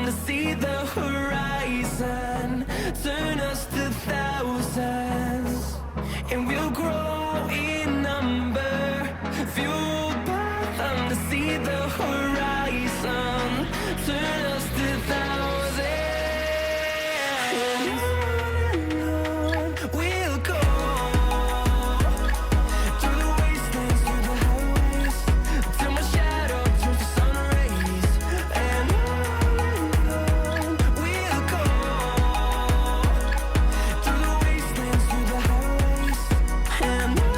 to see the horizon. Turn us to thousands, and we'll grow in number. Fueled by them to see the horizon. Turn us to thousands, and on we'll go. Through the wastelands, through the highways, till my shadow turns to sun rays. And on we'll go. Through the wastelands, through the highways, and on.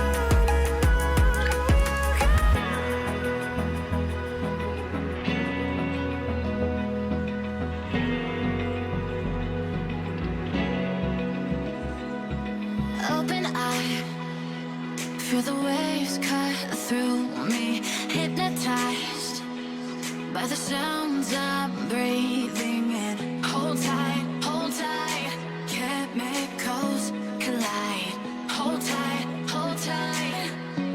Open eye, feel the waves cut through me. Hypnotized by the sounds I'm breathing in. Hold tight, chemicals collide. Hold tight, hold tight,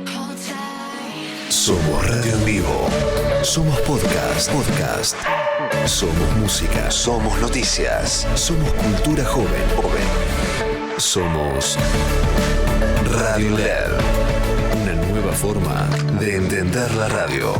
hold tight. Somos radio en vivo. Somos podcast. Somos música. Somos noticias. Somos cultura joven. Somos Radio LED. Una nueva forma de entender la radio.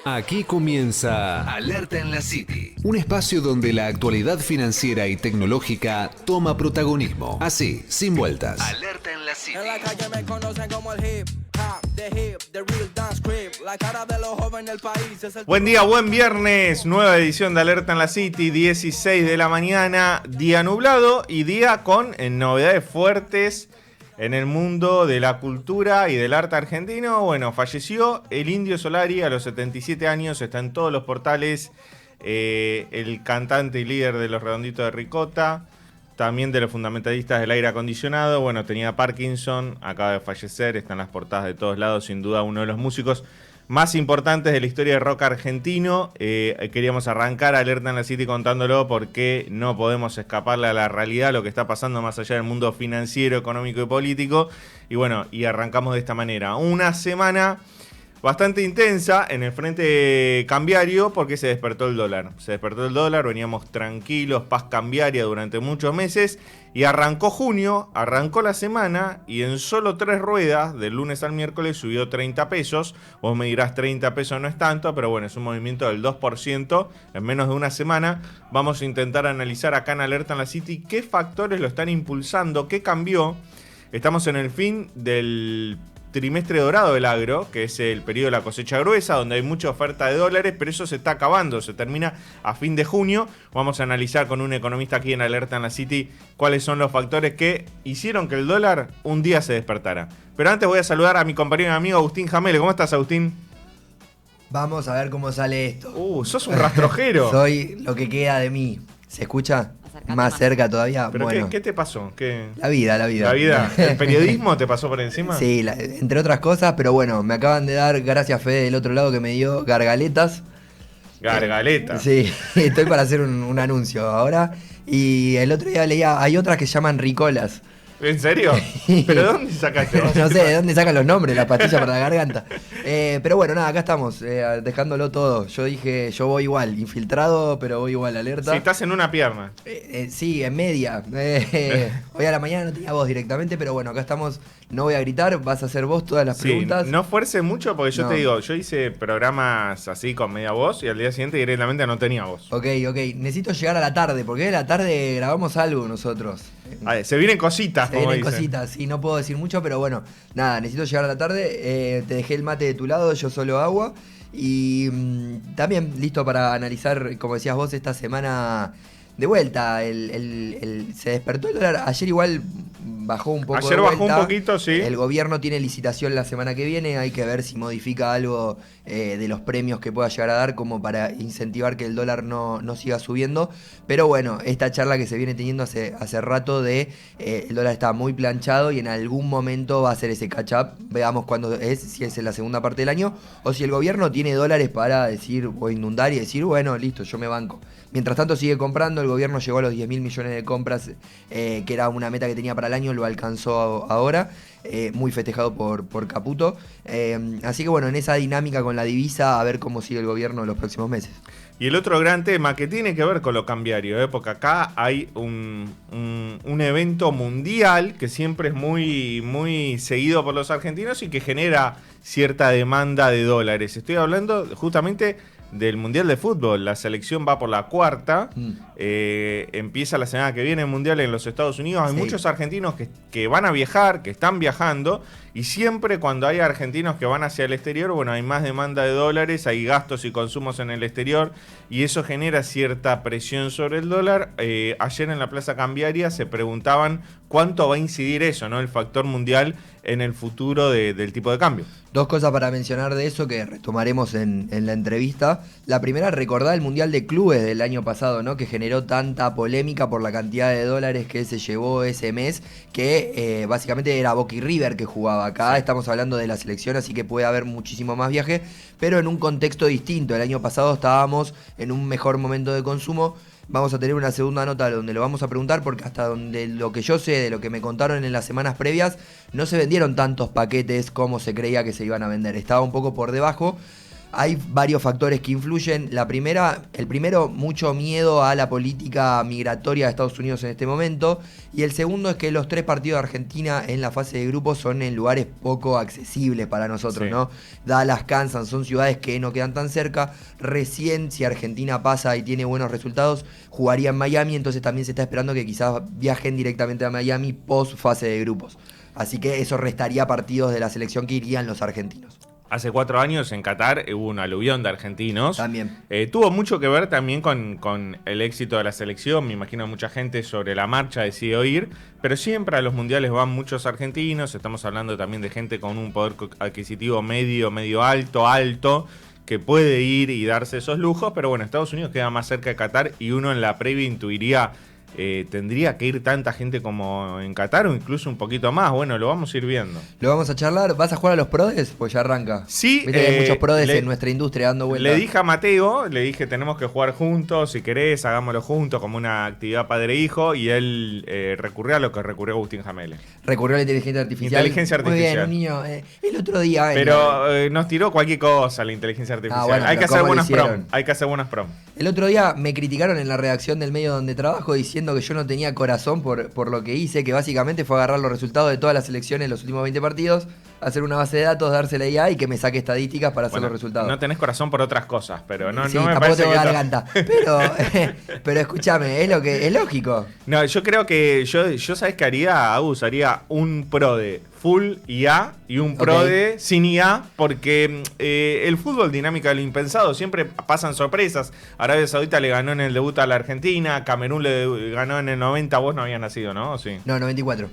Aquí comienza Alerta en la City, un espacio donde la actualidad financiera y tecnológica toma protagonismo, así, sin vueltas. Alerta en la City. En la calle me conocen como el hip hop, the real dance creep. La cara de los jóvenes del país es el... Buen día, buen viernes, nueva edición de Alerta en la City, 16 de la mañana, día nublado y día con novedades fuertes en el mundo de la cultura y del arte argentino. Bueno, falleció el Indio Solari a los 77 años, está en todos los portales, el cantante y líder de Los Redonditos de Ricota, también de los fundamentalistas del aire acondicionado. Bueno, tenía Parkinson, acaba de fallecer, está en las portadas de todos lados, sin duda uno de los músicos más importantes de la historia del rock argentino. Queríamos arrancar Alerta en la City contándolo porque no podemos escaparle a la realidad, lo que está pasando más allá del mundo financiero, económico y político. Y bueno, y arrancamos de esta manera. Una semana bastante intensa en el frente cambiario porque se despertó el dólar. Veníamos tranquilos, paz cambiaria durante muchos meses y arrancó junio, arrancó la semana y en solo 3 ruedas, del lunes al miércoles, subió 30 pesos. Vos me dirás 30 pesos no es tanto, pero bueno, es un movimiento del 2% en menos de una semana. Vamos a intentar analizar acá en Alerta en la City qué factores lo están impulsando, qué cambió. Estamos en el fin del trimestre dorado del agro, que es el periodo de la cosecha gruesa, donde hay mucha oferta de dólares, pero eso se está acabando, se termina a fin de junio. Vamos a analizar con un economista aquí en Alerta en la City cuáles son los factores que hicieron que el dólar un día se despertara. Pero antes voy a saludar a mi compañero y amigo Agustín Jamele. ¿Cómo estás, Agustín? Vamos a ver cómo sale esto. Sos un rastrojero. Soy lo que queda de mí. ¿Se escucha? Acércate Más cerca todavía. ¿Pero bueno, qué te pasó? ¿Qué? La vida. ¿La vida? ¿El periodismo te pasó por encima? Sí, entre otras cosas, pero bueno, me acaban de dar, gracias Fede del otro lado que me dio gargaletas. Gargaleta. Sí, estoy para hacer un anuncio ahora. Y el otro día leía, hay otras que se llaman ricolas. ¿En serio? ¿Pero de dónde sacaste? No sé de dónde sacan los nombres, las pastillas para la garganta. Pero bueno, nada, acá estamos, dejándolo todo. Yo dije, yo voy igual, infiltrado, pero voy igual, alerta. Si estás en una pierna. Sí, en media. Hoy a la mañana no tenía voz directamente, pero bueno, acá estamos. No voy a gritar, vas a hacer vos todas las preguntas. No fuerces mucho porque yo No. te digo, yo hice programas así con media voz y al día siguiente directamente no tenía voz. Ok, necesito llegar a la tarde, porque hoy a la tarde grabamos algo nosotros. Se vienen cositas, Se como vienen dicen. cositas, sí, no puedo decir mucho, pero bueno, nada, necesito llegar a la tarde. Te dejé el mate de tu lado, yo solo agua. Y también listo para analizar, como decías vos, esta semana de vuelta. Se despertó el dólar. Ayer igual bajó un poco. Ayer de bajó vuelta. un poquito, sí. El gobierno tiene licitación la semana que viene. Hay que ver si modifica algo de los premios que pueda llegar a dar como para incentivar que el dólar no siga subiendo. Pero bueno, esta charla que se viene teniendo hace rato de el dólar está muy planchado y en algún momento va a hacer ese catch-up. Veamos cuándo es, si es en la segunda parte del año o si el gobierno tiene dólares para decir o inundar y decir, bueno, listo, yo me banco. Mientras tanto sigue comprando, el gobierno llegó a los 10.000 millones de compras, que era una meta que tenía para el año, año lo alcanzó ahora. Muy festejado por Caputo. Así que bueno, en esa dinámica con la divisa, a ver cómo sigue el gobierno en los próximos meses. Y el otro gran tema que tiene que ver con lo cambiario, porque acá hay un evento mundial que siempre es muy, muy seguido por los argentinos y que genera cierta demanda de dólares. Estoy hablando justamente del Mundial de Fútbol. La selección va por la cuarta. Empieza la semana que viene el Mundial en los Estados Unidos. Hay muchos argentinos que van a viajar, que están viajando. Y siempre cuando hay argentinos que van hacia el exterior, bueno, hay más demanda de dólares, hay gastos y consumos en el exterior. Y eso genera cierta presión sobre el dólar. Ayer en la plaza cambiaria se preguntaban cuánto va a incidir eso, ¿no? El factor mundial en el futuro del tipo de cambio. Dos cosas para mencionar de eso que retomaremos en la entrevista. La primera, recordar el Mundial de Clubes del año pasado, ¿no? Que generó tanta polémica por la cantidad de dólares que se llevó ese mes, que básicamente era Boca y River que jugaba. Acá estamos hablando de la selección, así que puede haber muchísimo más viaje, pero en un contexto distinto. El año pasado estábamos en un mejor momento de consumo. Vamos a tener una segunda nota donde lo vamos a preguntar, porque hasta donde lo que yo sé, de lo que me contaron en las semanas previas, no se vendieron tantos paquetes como se creía que se iban a vender. Estaba un poco por debajo. Hay varios factores que influyen. El primero, mucho miedo a la política migratoria de Estados Unidos en este momento. Y el segundo es que los 3 partidos de Argentina en la fase de grupos son en lugares poco accesibles para nosotros, ¿no? Dallas, Kansas, son ciudades que no quedan tan cerca. Recién, si Argentina pasa y tiene buenos resultados, jugaría en Miami. Entonces también se está esperando que quizás viajen directamente a Miami post fase de grupos. Así que eso restaría partidos de la selección que irían los argentinos. Hace 4 años en Qatar hubo un aluvión de argentinos. También. Tuvo mucho que ver también con el éxito de la selección. Me imagino mucha gente sobre la marcha decidió ir. Pero siempre a los mundiales van muchos argentinos. Estamos hablando también de gente con un poder adquisitivo medio alto, que puede ir y darse esos lujos. Pero bueno, Estados Unidos queda más cerca de Qatar y uno en la previa intuiría... ¿tendría que ir tanta gente como en Qatar o incluso un poquito más? Bueno, lo vamos a ir viendo. Lo vamos a charlar. ¿Vas a jugar a los PRODES? Pues ya arranca. Sí. Viste que hay muchos PRODES en nuestra industria dando vueltas. Le dije a Mateo, tenemos que jugar juntos, si querés, hagámoslo juntos como una actividad padre-hijo, y él recurrió a lo que recurrió Agustín Jamele. Recurrió a la inteligencia artificial. Muy bien, niño. El otro día... Pero nos tiró cualquier cosa la inteligencia artificial. Bueno, hay que hacer buenas prom. El otro día me criticaron en la redacción del medio donde trabajo diciendo que yo no tenía corazón por lo que hice, que básicamente fue agarrar los resultados de todas las selecciones en los últimos 20 partidos, hacer una base de datos, dársela a IA y que me saque estadísticas para hacer los resultados. No tenés corazón por otras cosas, pero no, sí, no me tampoco parece tengo que... garganta. Pero escúchame, es lógico. No, yo creo que yo ¿sabés qué haría, Agus? Haría un PRODE full IA y un PRODE sin IA, porque el fútbol dinámica de lo impensado, siempre pasan sorpresas. Arabia Saudita le ganó en el debut a la Argentina, Camerún le ganó en el 90, vos no habías nacido, ¿no? Sí. No, 94.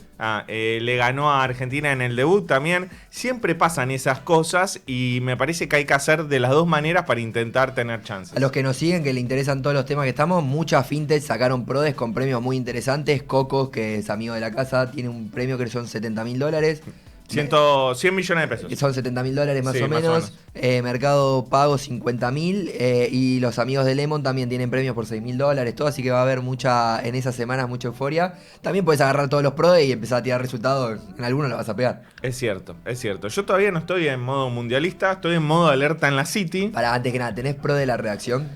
Le ganó a Argentina en el debut también. Siempre pasan esas cosas y me parece que hay que hacer de las dos maneras para intentar tener chances. A los que nos siguen, que le interesan todos los temas que estamos, muchas fintechs sacaron PRODES con premios muy interesantes. Cocos, que es amigo de la casa, tiene un premio que son $70.000. 100 millones de pesos. Son $70.000 más Sí, o más menos. o menos. Mercado Pago 50.000. Y los amigos de Lemon también tienen premios por $6.000. Todo, así que va a haber en esas semanas mucha euforia. También puedes agarrar todos los PRODES y empezar a tirar resultados. En algunos lo vas a pegar. Es cierto. Yo todavía no estoy en modo mundialista, estoy en modo alerta en la City. Para, antes que nada, ¿tenés PRODE de la redacción?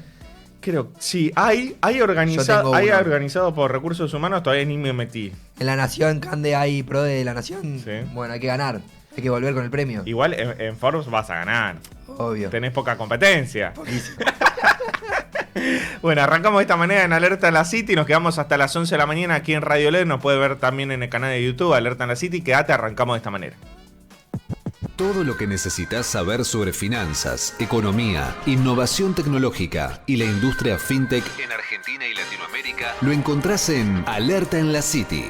Creo que sí, hay organizado por Recursos Humanos, todavía ni me metí. En La Nación, Cande, hay PRODE de La Nación. Sí. Bueno, hay que ganar. Hay que volver con el premio. Igual en Forbes vas a ganar. Obvio. Tenés poca competencia. Poquísimo. Bueno, arrancamos de esta manera en Alerta en la City. Nos quedamos hasta las 11 de la mañana aquí en Radio LED. Nos puede ver también en el canal de YouTube Alerta en la City. Quédate, arrancamos de esta manera. Todo lo que necesitas saber sobre finanzas, economía, innovación tecnológica y la industria fintech en Argentina y Latinoamérica lo encontrás en Alerta en la City.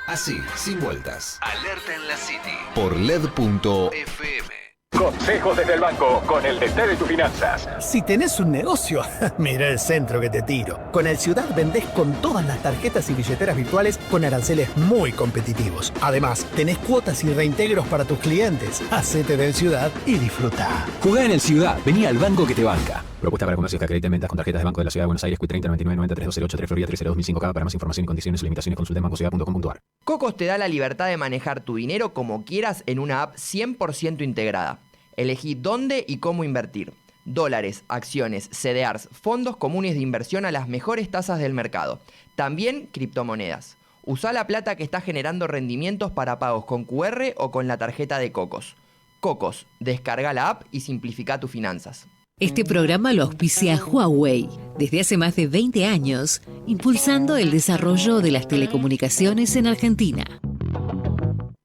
Así, sin vueltas. Alerta en la City por LED.fm. Consejos desde el banco con el DT de tus finanzas. Si tenés un negocio, mira el centro que te tiro. Con el Ciudad vendés con todas las tarjetas y billeteras virtuales con aranceles muy competitivos. Además, tenés cuotas y reintegros para tus clientes. Hacete del Ciudad y disfruta. Jugá en el Ciudad, vení al banco que te banca. Propuesta para comercios que acrediten ventas con tarjetas de Banco de la Ciudad de Buenos Aires, Q30 99 90 3208 Florida 302.005K. Para más información y condiciones o limitaciones consulta en bancociudad.com.ar. Cocos te da la libertad de manejar tu dinero como quieras en una app 100% integrada. Elegí dónde y cómo invertir. Dólares, acciones, CDRs, fondos comunes de inversión a las mejores tasas del mercado. También criptomonedas. Usa la plata que está generando rendimientos para pagos con QR o con la tarjeta de Cocos. Cocos, descarga la app y simplifica tus finanzas. Este programa lo auspicia Huawei, desde hace más de 20 años, impulsando el desarrollo de las telecomunicaciones en Argentina.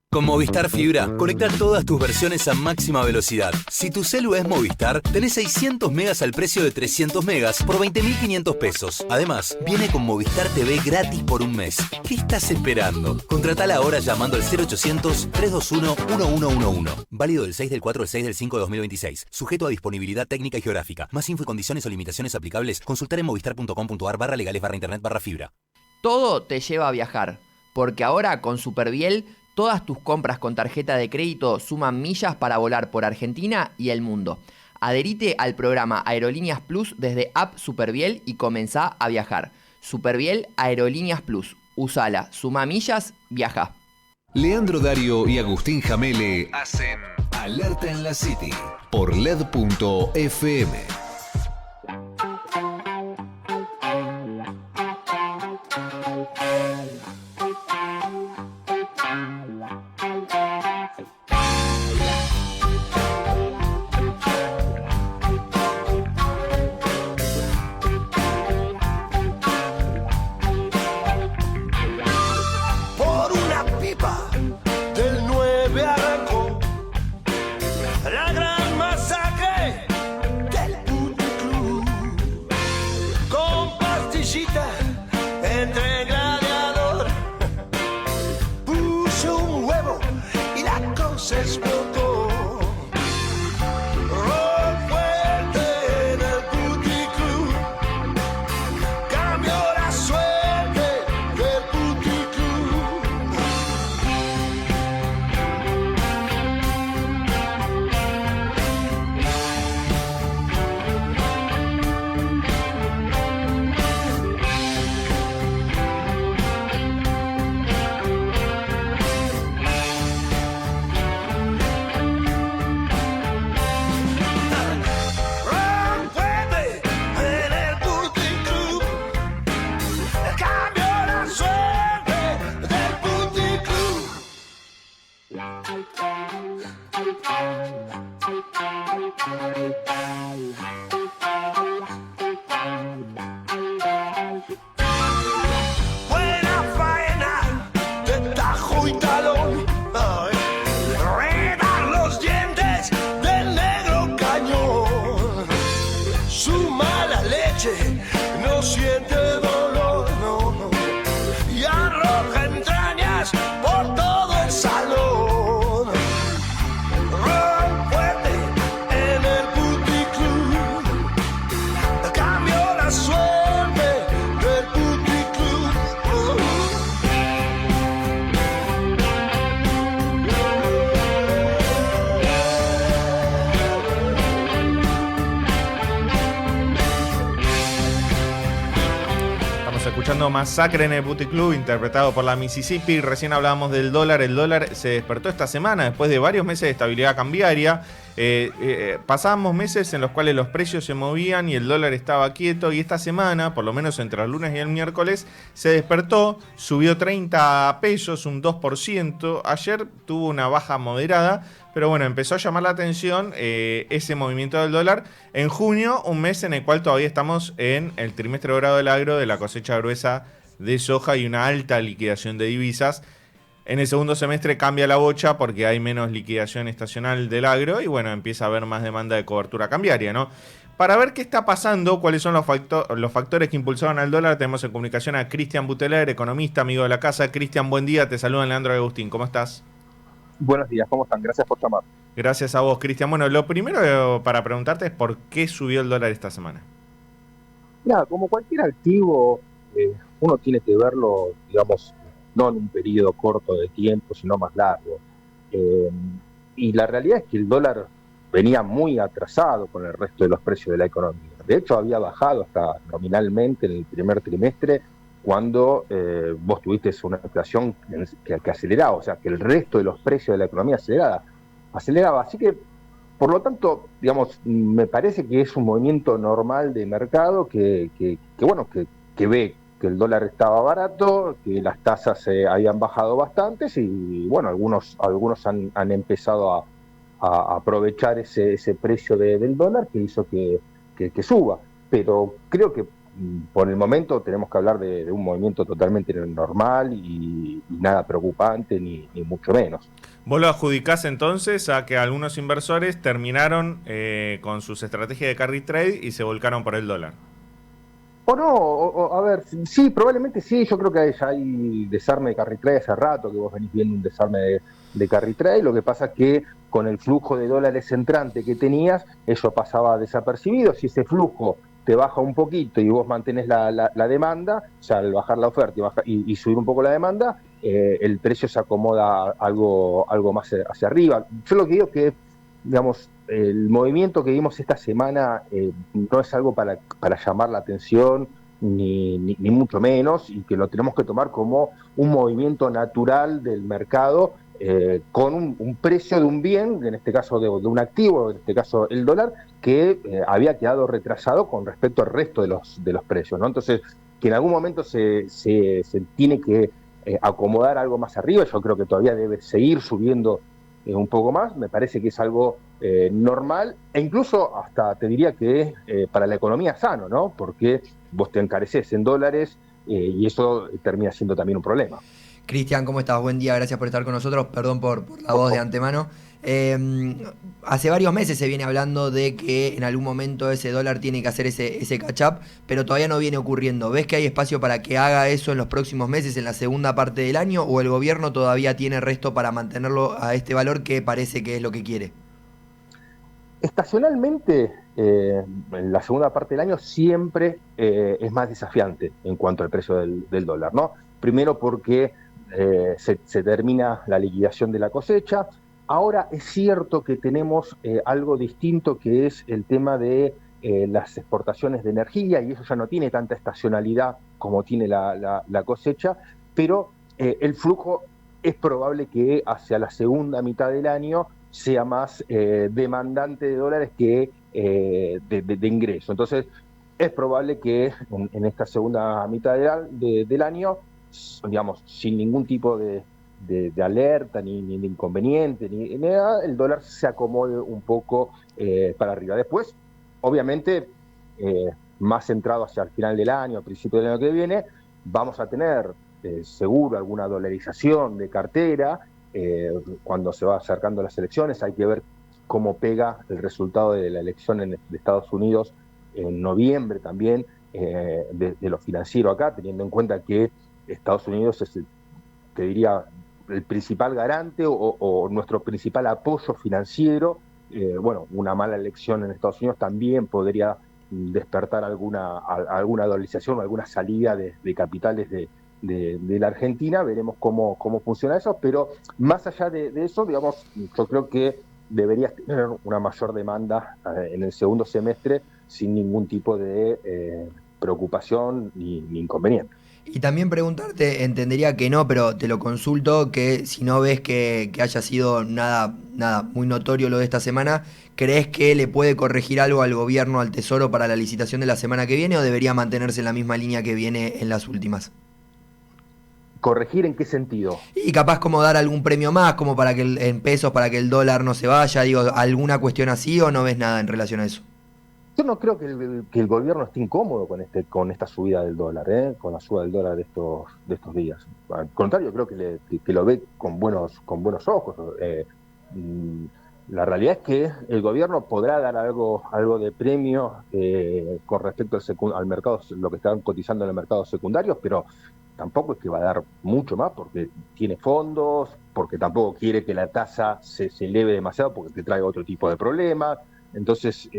Con Movistar Fibra, conecta todas tus versiones a máxima velocidad. Si tu celu es Movistar, tenés 600 megas al precio de 300 megas por 20.500 pesos. Además, viene con Movistar TV gratis por un mes. ¿Qué estás esperando? Contratala ahora llamando al 0800-321-1111. Válido del 6 del 4 al 6 del 5 de 2026. Sujeto a disponibilidad técnica y geográfica. Más info y condiciones o limitaciones aplicables, consultar en movistar.com.ar/legales/internet/fibra. Todo te lleva a viajar, porque ahora con Superviel todas tus compras con tarjeta de crédito suman millas para volar por Argentina y el mundo. Adherite al programa Aerolíneas Plus desde App Superviel y comenzá a viajar. Superviel Aerolíneas Plus. Usala, suma millas, viaja. Leandro Dario y Agustín Jamele hacen Alerta en la City por LED.fm. Masacre en el Booty Club, interpretado por la Mississippi. Recién hablábamos del dólar. El dólar se despertó esta semana después de varios meses de estabilidad cambiaria. Pasábamos meses en los cuales los precios se movían y el dólar estaba quieto, y esta semana, por lo menos entre el lunes y el miércoles, se despertó, subió 30 pesos, un 2%. Ayer tuvo una baja moderada, pero bueno, empezó a llamar la atención ese movimiento del dólar en junio, un mes en el cual todavía estamos en el trimestre dorado del agro, de la cosecha gruesa de soja y una alta liquidación de divisas. En el segundo semestre cambia la bocha porque hay menos liquidación estacional del agro y bueno, empieza a haber más demanda de cobertura cambiaria, ¿no? Para ver qué está pasando, cuáles son los factores que impulsaron al dólar, tenemos en comunicación a Cristian Buteler, economista, amigo de la casa. Cristian, buen día, te saludan Leandro y Agustín, ¿cómo estás? Buenos días, ¿cómo están? Gracias por llamar. Gracias a vos, Cristian. Bueno, lo primero para preguntarte es por qué subió el dólar esta semana. Mira, como cualquier activo, uno tiene que verlo, digamos, no en un periodo corto de tiempo, sino más largo. Y la realidad es que el dólar venía muy atrasado con el resto de los precios de la economía. De hecho, había bajado hasta nominalmente en el primer trimestre cuando vos tuviste una inflación que aceleraba, o sea, que el resto de los precios de la economía aceleraba. Así que, por lo tanto, digamos, me parece que es un movimiento normal de mercado que ve que el dólar estaba barato, que las tasas habían bajado bastantes y, bueno, algunos han empezado a aprovechar ese precio del dólar que hizo que suba. Pero creo que por el momento tenemos que hablar de un movimiento totalmente normal y nada preocupante, ni mucho menos. ¿Vos lo adjudicás entonces a que algunos inversores terminaron con sus estrategias de carry trade y se volcaron por el dólar? O no, a ver, sí, probablemente sí. Yo creo que ya hay desarme de carry trade hace rato, que vos venís viendo un desarme de carry trade. Lo que pasa es que con el flujo de dólares entrante que tenías, eso pasaba desapercibido. Si ese flujo te baja un poquito y vos mantenés la demanda, o sea, al bajar la oferta y subir un poco la demanda, el precio se acomoda algo más hacia arriba. Yo lo que digo es que, digamos, el movimiento que vimos esta semana no es algo para llamar la atención, ni mucho menos, y que lo tenemos que tomar como un movimiento natural del mercado, con un precio de un bien, en este caso de un activo, en este caso el dólar, que había quedado retrasado con respecto al resto de los precios, ¿no? Entonces, que en algún momento se tiene que acomodar algo más arriba. Yo creo que todavía debe seguir subiendo un poco más. Me parece que es algo normal, e incluso hasta te diría que para la economía sano, ¿no? Porque vos te encareces en dólares y eso termina siendo también un problema. Cristian, ¿cómo estás? Buen día, gracias por estar con nosotros. Perdón por la voz de antemano. Hace varios meses se viene hablando de que en algún momento ese dólar tiene que hacer ese catch-up, pero todavía no viene ocurriendo. ¿Ves que hay espacio para que haga eso en los próximos meses, en la segunda parte del año, o el gobierno todavía tiene resto para mantenerlo a este valor que parece que es lo que quiere? Estacionalmente, en la segunda parte del año siempre es más desafiante en cuanto al precio del dólar, ¿no? Primero porque se termina la liquidación de la cosecha. Ahora es cierto que tenemos algo distinto, que es el tema de las exportaciones de energía, y eso ya no tiene tanta estacionalidad como tiene la cosecha, pero el flujo es probable que hacia la segunda mitad del año sea más demandante de dólares que de ingreso. Entonces, es probable que en esta segunda mitad del año, digamos, sin ningún tipo de alerta, ni de inconveniente, ni nada, el dólar se acomode un poco para arriba. Después, obviamente, más centrado hacia el final del año, a principio del año que viene, vamos a tener seguro alguna dolarización de cartera. Cuando se va acercando las elecciones, hay que ver cómo pega el resultado de la elección de Estados Unidos en noviembre también, de lo financiero acá, teniendo en cuenta que Estados Unidos es, te diría, el principal garante o nuestro principal apoyo financiero. Bueno, una mala elección en Estados Unidos también podría despertar alguna dolarización o alguna salida de capitales de la Argentina. Veremos cómo funciona eso, pero más allá de eso, digamos, yo creo que deberías tener una mayor demanda en el segundo semestre sin ningún tipo de preocupación ni inconveniente. Y también preguntarte, entendería que no, pero te lo consulto, que si no ves que haya sido nada muy notorio lo de esta semana, ¿crees que le puede corregir algo al gobierno, al Tesoro, para la licitación de la semana que viene, o debería mantenerse en la misma línea que viene en las últimas? ¿Corregir en qué sentido? Y capaz como dar algún premio más, como para que en pesos, para que el dólar no se vaya, digo, ¿alguna cuestión así, o no ves nada en relación a eso? Yo no creo que el gobierno esté incómodo con esta subida del dólar, con la suba del dólar de estos días. Al contrario, creo que lo ve con buenos ojos. La realidad es que el gobierno podrá dar algo de premio con respecto al mercado, lo que están cotizando en el mercado secundario, pero tampoco es que va a dar mucho más, porque tiene fondos, porque tampoco quiere que la tasa se eleve demasiado, porque te trae otro tipo de problemas. Entonces,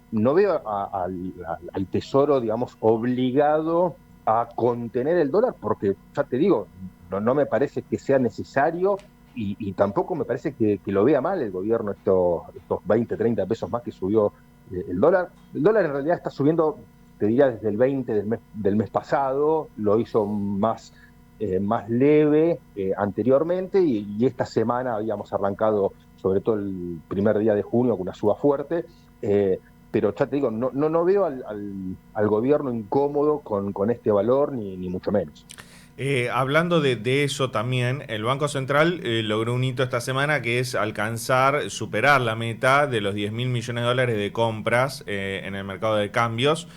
no veo al Tesoro, digamos, obligado a contener el dólar, porque, ya te digo, no me parece que sea necesario, y tampoco me parece que lo vea mal el gobierno estos 20, 30 pesos más que subió el dólar. El dólar en realidad está subiendo, te diría, desde el 20 del mes pasado, lo hizo más leve anteriormente y esta semana habíamos arrancado, sobre todo el primer día de junio, con una suba fuerte. Pero ya te digo, no veo al gobierno incómodo con este valor, ni mucho menos. Hablando de eso también, el Banco Central logró un hito esta semana que es superar la meta de los 10.000 millones de dólares de compras en el mercado de cambios.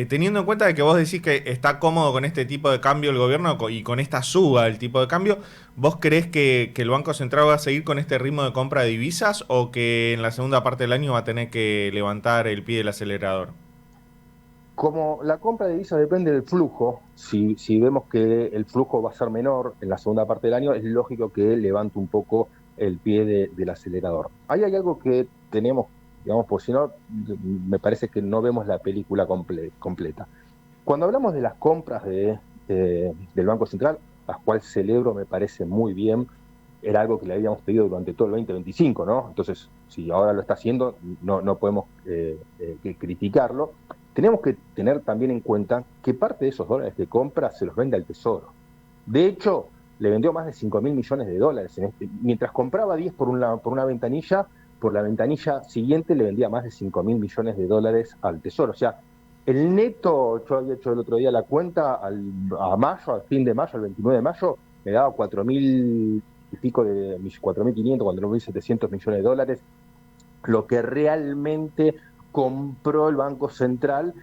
Teniendo en cuenta de que vos decís que está cómodo con este tipo de cambio el gobierno y con esta suba del tipo de cambio, ¿vos creés que el Banco Central va a seguir con este ritmo de compra de divisas o que en la segunda parte del año va a tener que levantar el pie del acelerador? Como la compra de divisas depende del flujo, si vemos que el flujo va a ser menor en la segunda parte del año, es lógico que levante un poco el pie del acelerador. Ahí hay algo que tenemos, digamos, por si no, me parece que no vemos la película completa. Cuando hablamos de las compras del Banco Central, las cuales celebro, me parece muy bien, era algo que le habíamos pedido durante todo el 2025, ¿no? Entonces, si ahora lo está haciendo, no podemos criticarlo. Tenemos que tener también en cuenta que parte de esos dólares que compra se los vende al Tesoro. De hecho, le vendió más de 5.000 millones de dólares. Mientras compraba 10 por una ventanilla, por la ventanilla siguiente le vendía más de 5.000 millones de dólares al Tesoro. O sea, el neto, yo había hecho el otro día la cuenta, a mayo, al fin de mayo, al 29 de mayo, me daba 4.000 y pico de 4.500, 4.700 millones de dólares, lo que realmente compró el Banco Central,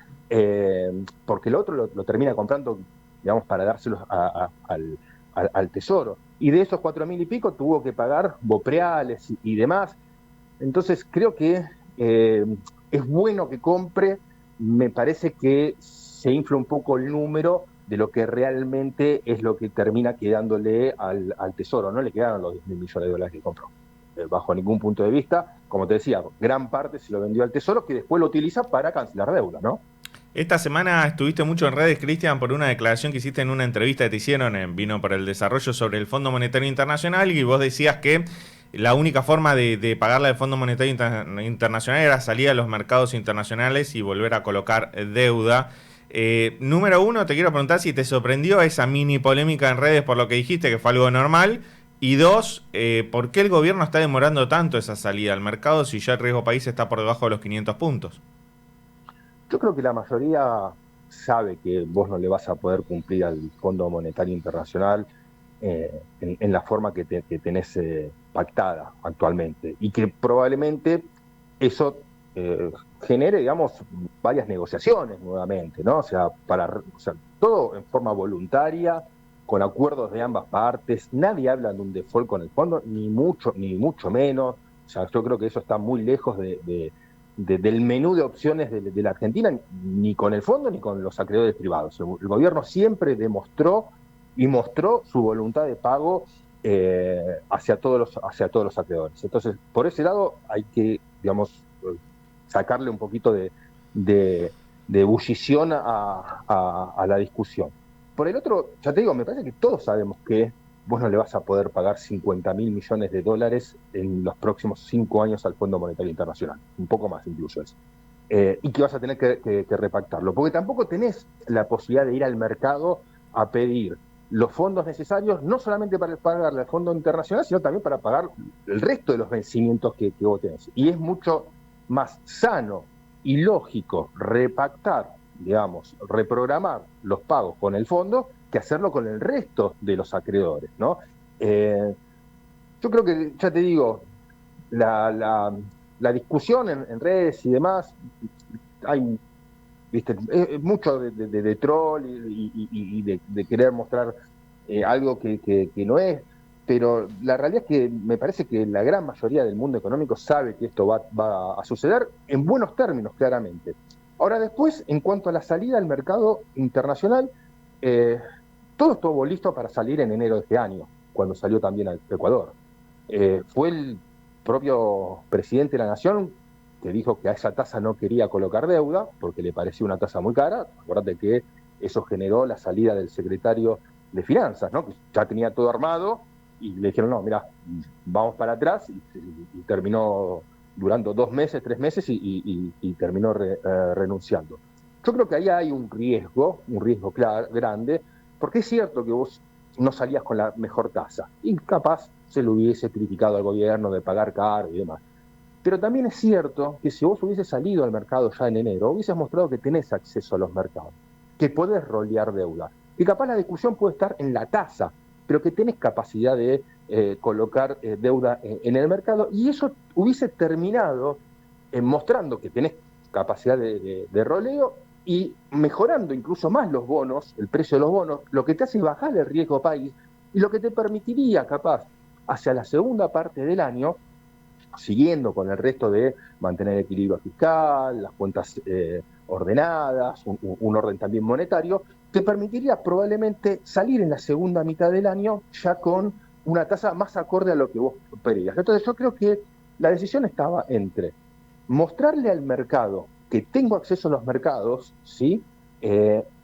porque el otro lo termina comprando, digamos, para dárselos al Tesoro. Y de esos 4.000 y pico tuvo que pagar bopreales y demás. Entonces creo que es bueno que compre. Me parece que se infla un poco el número de lo que realmente es lo que termina quedándole al Tesoro. No le quedaron los 10.000 millones de dólares que compró, bajo ningún punto de vista. Como te decía, gran parte se lo vendió al Tesoro, que después lo utiliza para cancelar deuda, ¿no? Esta semana estuviste mucho en redes, Cristian, por una declaración que hiciste en una entrevista que te hicieron en Vino para el Desarrollo sobre el Fondo Monetario Internacional, y vos decías que la única forma de pagarle al Fondo Monetario Internacional era salir a los mercados internacionales y volver a colocar deuda. Número uno, te quiero preguntar si te sorprendió esa mini polémica en redes por lo que dijiste, que fue algo normal. Y dos, ¿por qué el gobierno está demorando tanto esa salida al mercado si ya el riesgo país está por debajo de los 500 puntos? Yo creo que la mayoría sabe que vos no le vas a poder cumplir al Fondo Monetario Internacional en la forma que tenés pactada actualmente, y que probablemente eso genere, digamos, varias negociaciones nuevamente, ¿no? O sea, todo en forma voluntaria, con acuerdos de ambas partes. Nadie habla de un default con el fondo, ni mucho menos. O sea, yo creo que eso está muy lejos del menú de opciones de la Argentina, ni con el fondo ni con los acreedores privados. El gobierno siempre demostró y mostró su voluntad de pago hacia todos los acreedores. Entonces, por ese lado hay que, digamos, sacarle un poquito de ebullición a la discusión. Por el otro, ya te digo, me parece que todos sabemos que vos no le vas a poder pagar 50.000 millones de dólares en los próximos 5 años al Fondo Monetario Internacional, un poco más incluso eso, y que vas a tener que repactarlo, porque tampoco tenés la posibilidad de ir al mercado a pedir los fondos necesarios, no solamente para pagarle al Fondo Internacional, sino también para pagar el resto de los vencimientos que vos tenés. Y es mucho más sano y lógico repactar, digamos, reprogramar los pagos con el fondo que hacerlo con el resto de los acreedores, ¿no? Yo creo que, ya te digo, la discusión en redes y demás, hay, ¿viste? Mucho de troll y de querer mostrar algo que no es, pero la realidad es que me parece que la gran mayoría del mundo económico sabe que esto va a suceder en buenos términos, claramente. Ahora, después, en cuanto a la salida al mercado internacional, todo estuvo listo para salir en enero de este año, cuando salió también al Ecuador. Fue el propio presidente de la Nación que dijo que a esa tasa no quería colocar deuda, porque le parecía una tasa muy cara. Acuérdate que eso generó la salida del secretario de Finanzas, ¿no? Que ya tenía todo armado, y le dijeron, no, mira, vamos para atrás, y terminó durando 2 meses, 3 meses y terminó renunciando. Yo creo que ahí hay un riesgo grande, porque es cierto que vos no salías con la mejor tasa, y capaz se lo hubiese criticado al gobierno de pagar caro y demás. Pero también es cierto que si vos hubieses salido al mercado ya en enero, hubieses mostrado que tenés acceso a los mercados, que podés rolear deuda, y capaz la discusión puede estar en la tasa, pero que tenés capacidad de colocar deuda en el mercado, y eso hubiese terminado mostrando que tenés capacidad de roleo y mejorando incluso más los bonos, el precio de los bonos, lo que te hace bajar el riesgo país y lo que te permitiría capaz hacia la segunda parte del año, siguiendo con el resto de mantener el equilibrio fiscal, las cuentas ordenadas, un orden también monetario, te permitiría probablemente salir en la segunda mitad del año ya con una tasa más acorde a lo que vos pedías. Entonces yo creo que la decisión estaba entre mostrarle al mercado que tengo acceso a los mercados, ¿sí?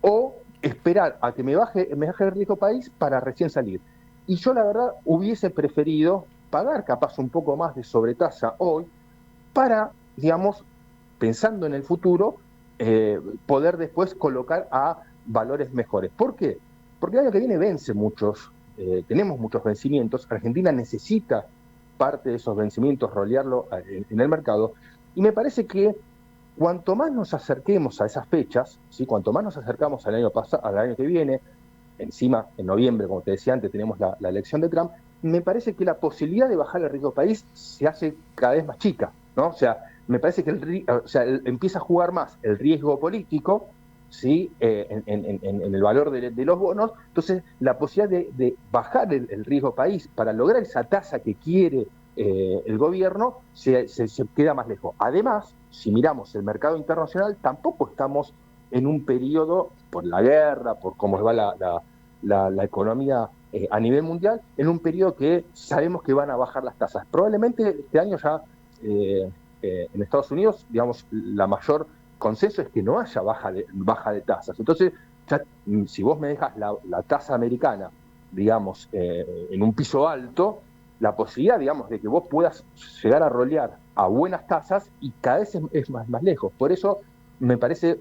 O esperar a que me baje el riesgo país para recién salir. Y yo la verdad hubiese preferido pagar capaz un poco más de sobretasa hoy para, digamos, pensando en el futuro, poder después colocar a valores mejores. ¿Por qué? Porque el año que viene tenemos muchos vencimientos. Argentina necesita parte de esos vencimientos rolearlo en el mercado, y me parece que cuanto más nos acerquemos a esas fechas, ¿sí? Cuanto más nos acercamos al año que viene, encima en noviembre, como te decía antes, tenemos la elección de Trump, me parece que la posibilidad de bajar el riesgo país se hace cada vez más chica, ¿no? O sea, me parece que empieza a jugar más el riesgo político, ¿sí? En el valor de los bonos. Entonces la posibilidad de bajar el riesgo país para lograr esa tasa que quiere el gobierno se queda más lejos. Además, si miramos el mercado internacional, tampoco estamos en un periodo, por la guerra, por cómo va la economía a nivel mundial, en un periodo que sabemos que van a bajar las tasas. Probablemente este año ya en Estados Unidos, digamos, la mayor consenso es que no haya baja de tasas. Entonces, ya, si vos me dejas la tasa americana, digamos, en un piso alto, la posibilidad, digamos, de que vos puedas llegar a rolear a buenas tasas y cada vez es más lejos. Por eso me parece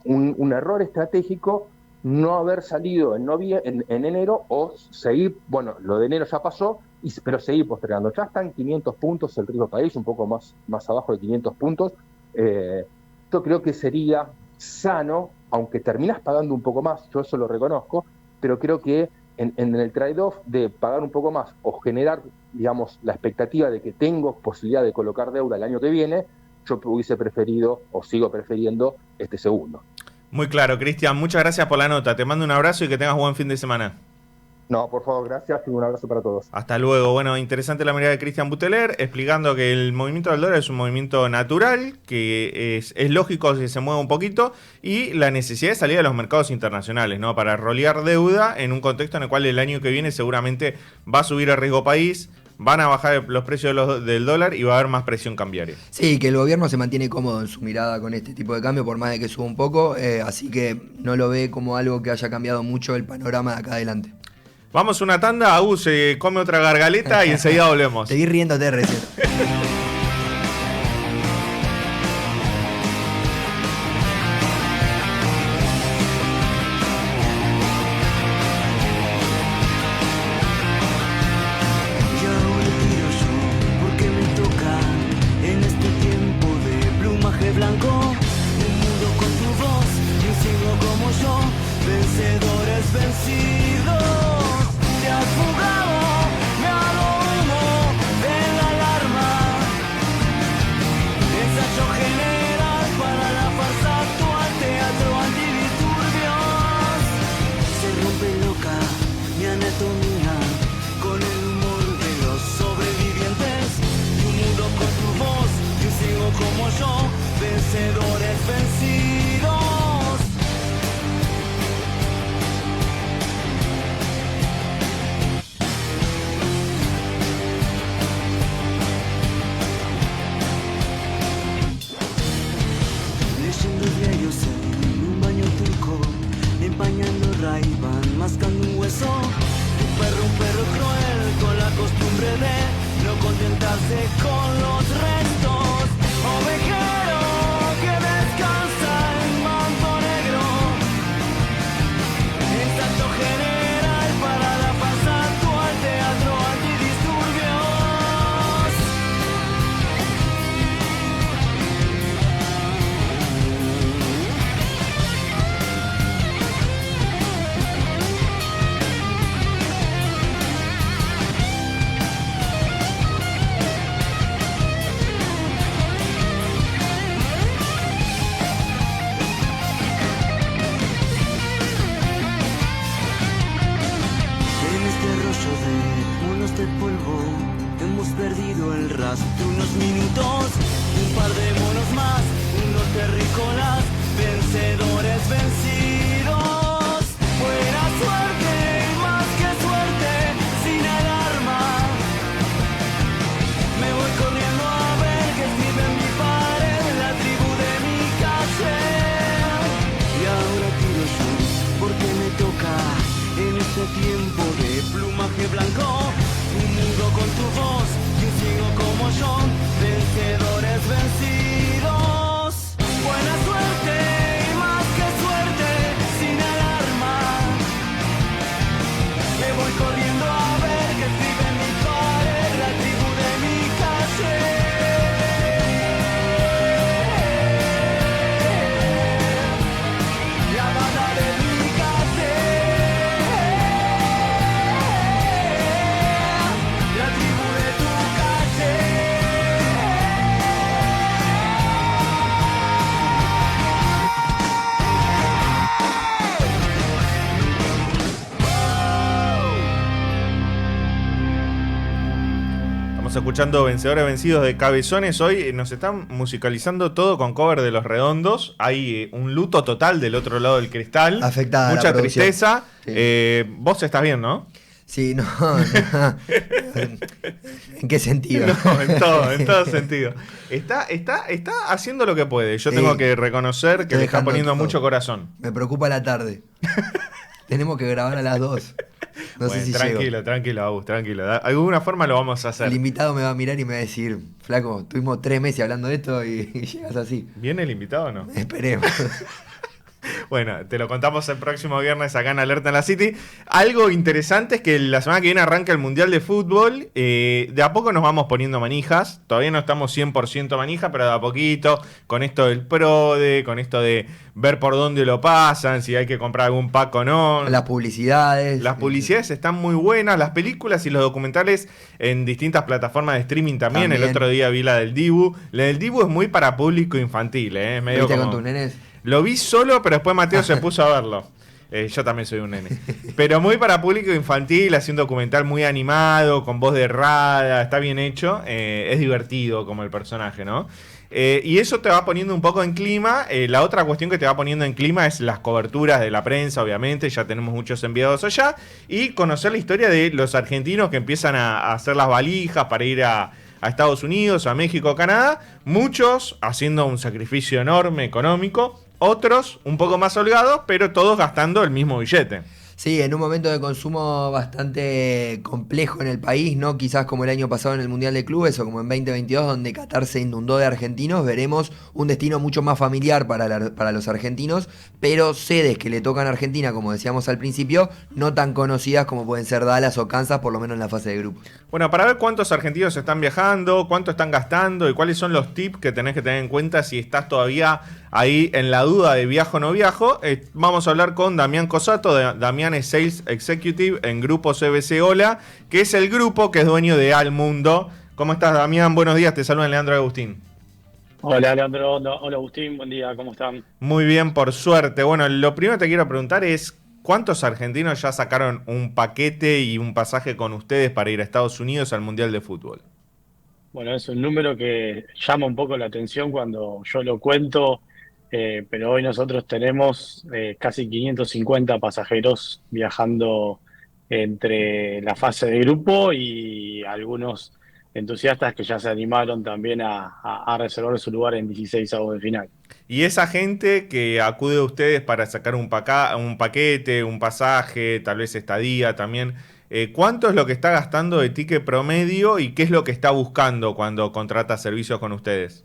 un error estratégico no haber salido en enero, o seguir, bueno, lo de enero ya pasó, pero seguir postergando. Ya están 500 puntos el riesgo país, un poco más abajo de 500 puntos. Yo creo que sería sano, aunque terminás pagando un poco más, yo eso lo reconozco, pero creo que en el trade-off de pagar un poco más o generar, digamos, la expectativa de que tengo posibilidad de colocar deuda el año que viene, yo hubiese preferido o sigo prefiriendo este segundo. Muy claro, Cristian, muchas gracias por la nota. Te mando un abrazo y que tengas buen fin de semana. No, por favor, gracias y un abrazo para todos. Hasta luego. Bueno, interesante la mirada de Cristian Buteler, explicando que el movimiento del dólar es un movimiento natural, que es lógico si se mueve un poquito, y la necesidad de salir a los mercados internacionales, ¿no? Para rolear deuda en un contexto en el cual el año que viene seguramente va a subir el riesgo país, van a bajar los precios del dólar y va a haber más presión cambiaria. Sí, que el gobierno se mantiene cómodo en su mirada con este tipo de cambio, por más de que suba un poco, así que no lo ve como algo que haya cambiado mucho el panorama de acá adelante. Vamos una tanda, Agus se come otra gargaleta y enseguida volvemos. Seguí riéndote recién. Empañando Ray-Ban, mascando un hueso. Un perro cruel con la costumbre de no contentarse con los restos. Estamos escuchando Vencedores Vencidos de Cabezones. Hoy nos están musicalizando todo con cover de Los Redondos. Hay un luto total del otro lado del cristal. Afectada mucha la producción. tristeza. Sí. Vos estás bien, ¿no? Sí, no. ¿En qué sentido? No, en todo sentido. Está haciendo lo que puede. Yo tengo que reconocer que le está poniendo mucho corazón. Me preocupa la tarde. Tenemos que grabar a las 2. No sé si tranquilo, Agus, tranquilo. De alguna forma lo vamos a hacer. El invitado me va a mirar y me va a decir, flaco, tuvimos 3 meses hablando de esto y llegas así. ¿Viene el invitado o no? Esperemos. Bueno, te lo contamos el próximo viernes acá en Alerta en la City. Algo interesante es que la semana que viene arranca el Mundial de Fútbol. De a poco nos vamos poniendo manijas. Todavía no estamos 100% manija, pero de a poquito, con esto del PRODE, con esto de ver por dónde lo pasan, si hay que comprar algún pack o no. Las publicidades. Las publicidades están muy buenas, las películas y los documentales en distintas plataformas de streaming también. El otro día vi la del Dibu. La del Dibu es muy para público infantil, ¿eh? Medio ¿Viste como... con tus nenes? Lo vi solo, pero después Mateo se puso a verlo. Yo también soy un nene. Pero muy para público infantil, hace un documental muy animado, con voz de Rada, está bien hecho. Es divertido como el personaje, ¿no? Y eso te va poniendo un poco en clima. La otra cuestión que te va poniendo en clima es las coberturas de la prensa, obviamente. Ya tenemos muchos enviados allá. Y conocer la historia de los argentinos que empiezan a hacer las valijas para ir a Estados Unidos, a México, a Canadá. Muchos haciendo un sacrificio enorme económico. Otros un poco más holgados, pero todos gastando el mismo billete. Sí, en un momento de consumo bastante complejo en el país, no quizás como el año pasado en el Mundial de Clubes o como en 2022, donde Qatar se inundó de argentinos, veremos un destino mucho más familiar para los argentinos, pero sedes que le tocan a Argentina, como decíamos al principio, no tan conocidas como pueden ser Dallas o Kansas, por lo menos en la fase de grupos. Bueno, para ver cuántos argentinos están viajando, cuánto están gastando y cuáles son los tips que tenés que tener en cuenta si estás todavía ahí en la duda de viajo o no viajo, vamos a hablar con Damián Cosato. Damián es Sales Executive en Grupo CBC Hola, que es el grupo que es dueño de Al Mundo. ¿Cómo estás, Damián? Buenos días, te saluda Leandro Agustín. Hola, Leandro. Hola, Agustín. Buen día, ¿cómo están? Muy bien, por suerte. Bueno, lo primero que te quiero preguntar es, ¿cuántos argentinos ya sacaron un paquete y un pasaje con ustedes para ir a Estados Unidos al Mundial de Fútbol? Bueno, es un número que llama un poco la atención cuando yo lo cuento. Pero hoy nosotros tenemos casi 550 pasajeros viajando entre la fase de grupo y algunos entusiastas que ya se animaron también a reservar su lugar en 16avos de final. Y esa gente que acude a ustedes para sacar un paquete, un pasaje, tal vez estadía también, ¿cuánto es lo que está gastando de ticket promedio y qué es lo que está buscando cuando contrata servicios con ustedes?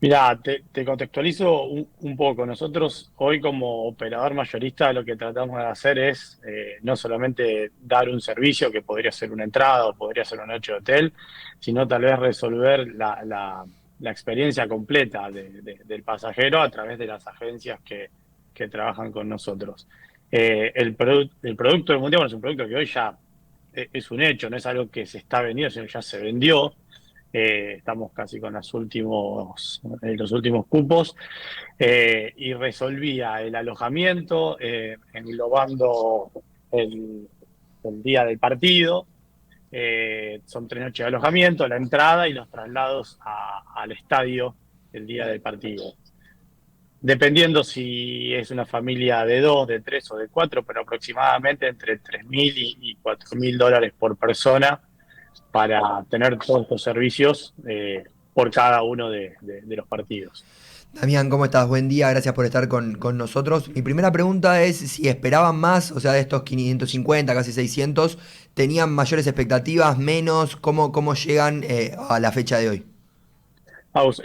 Mira, te contextualizo un poco. Nosotros hoy como operador mayorista lo que tratamos de hacer es no solamente dar un servicio que podría ser una entrada o podría ser una noche de hotel, sino tal vez resolver la experiencia completa del pasajero a través de las agencias que trabajan con nosotros. El producto del Mundial, bueno, es un producto que hoy ya es un hecho, no es algo que se está vendiendo, sino ya se vendió. Estamos casi con los últimos cupos, y resolvía el alojamiento, englobando el día del partido. Son 3 noches de alojamiento, la entrada y los traslados al estadio el día del partido. Dependiendo si es una familia de 2, de 3 o de 4, pero aproximadamente entre $3.000 y $4.000 por persona, para tener todos estos servicios por cada uno de los partidos. Damián, ¿cómo estás? Buen día, gracias por estar con nosotros. Mi primera pregunta es si esperaban más, o sea, de estos 550, casi 600, ¿tenían mayores expectativas, menos? ¿Cómo llegan a la fecha de hoy? Vamos,